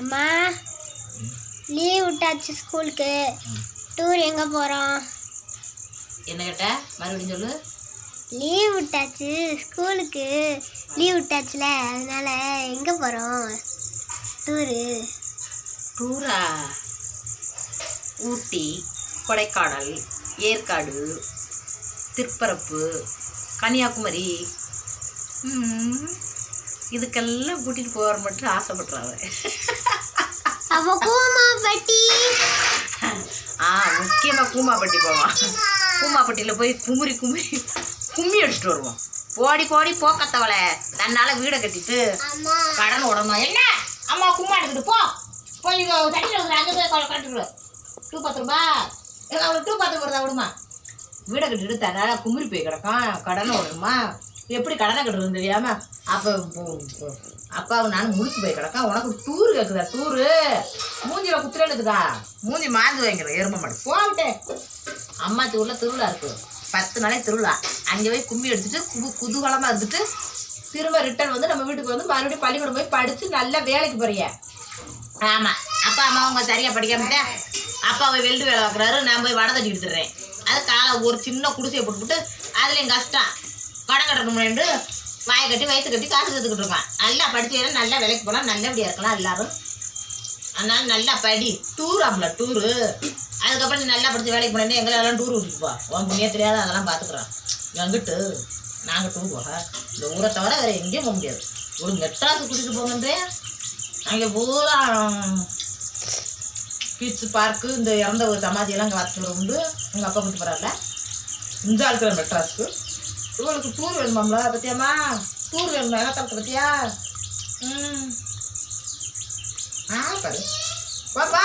அம்மா லீவ் விட்டாச்சு ஸ்கூலுக்கு. டூர் எங்கே போகிறோம்? என்ன கேட்ட? மறுபடியும் சொல்லு. லீவ் விட்டாச்சு ஸ்கூலுக்கு. லீவ் விட்டாச்சுல, அதனால எங்கே போகிறோம்? டூரா? ஊட்டி, கொடைக்கானல், ஏற்காடு, திருப்பரப்பு, கன்னியாகுமரி, இதுக்கெல்லாம் கூட்டிகிட்டு போகிற மட்டும் ஆசைப்படுறாங்க. முக்கியமாக கூமாப்பட்டி போவான். கூமாப்பட்டியில் போய் கும்மி அடிச்சுட்டு வருவோம். போடி போக்கத்தவளை தன்னால் வீடை கட்டிட்டு கடன் உடம்பா. என்ன அம்மா கும்மா எடுத்துட்டு போய் தண்ணியில் அங்கே போய் கட்டுரு. 210 ரூபா அவனுக்கு 210 ரூபா விடுமா. வீடை கட்டிட்டு தன்னால் கும்பிரி போய் கிடக்கான். கடனை விடணுமா? எப்படி கடனை கட்டுறதுன்னு தெரியாமல் அப்பாவும் நானும் முடிச்சு போய் கிடக்கான். உனக்கு டூரு கேட்குதா? டூரு மூஞ்சியில் குத்துறேன்னுக்குதா? மூஞ்சி மாந்து வாங்கிக்கிற எருமை மாடு. போவிட்டே அம்மாச்சி ஊரில் திருவிழா இருக்குது. 10 நாளைக்கு திருவிழா. அங்கே போய் கும்மி அடிச்சுட்டு குதூகலமாக இருந்துட்டு திரும்ப ரிட்டர்ன் வந்து நம்ம வீட்டுக்கு வந்து மறுபடியும் பள்ளிக்கூடம் போய் படித்து நல்லா வேலைக்கு போறிய. ஆமாம், அப்பா அம்மா அவங்க சரியாக படிக்காமட்டே அப்பா போய் வெல்டு வேலை பார்க்குறாரு. நான் போய் வடை தட்டி எடுத்துடுறேன். அது காலை ஒரு சின்ன குடிசையை போட்டுவிட்டு அதில் என் கஷ்டம் கடன் கட்டணும்னு வாயை கட்டி வயிற்று கட்டி காசு கற்றுக்கிட்டு இருக்கான். நல்லா படிச்சு நல்லா வேலைக்கு போகலாம், நல்லபடியாக இருக்கலாம் எல்லாரும். அதனால நல்லா படி. டூர் ஆகல டூரு. அதுக்கப்புறம் நீ நல்லா படித்து வேலைக்கு போனேன்னு எங்களை எல்லாம் டூர் விட்டுப்பா. உன் புண்ணிய தெரியாத அதெல்லாம் பார்த்துக்குறோம். எங்கிட்டு நாங்கள் டூர் போக இந்த ஊரை தவிர வேறு எங்கேயும் போக முடியாது. ஒரு மெட்ராஸு கூட்டிகிட்டு போங்கன்றே. அங்கே பூரா பீச்சு பார்க்கு இந்த இறந்த ஒரு சமாதியெல்லாம் அங்கே வச்சுக்கிற உண்டு. எங்கள் அப்பா கூட்டு போகிறாருல இந்த ஆளுக்கிற மெட்ராஸுக்கு. இவளுக்கு டூர் வேணுமாம்ல பத்தியாம்மா? டூர் வேணுமா? இலக்கணத்தை பற்றியா? பாரு பாப்பா.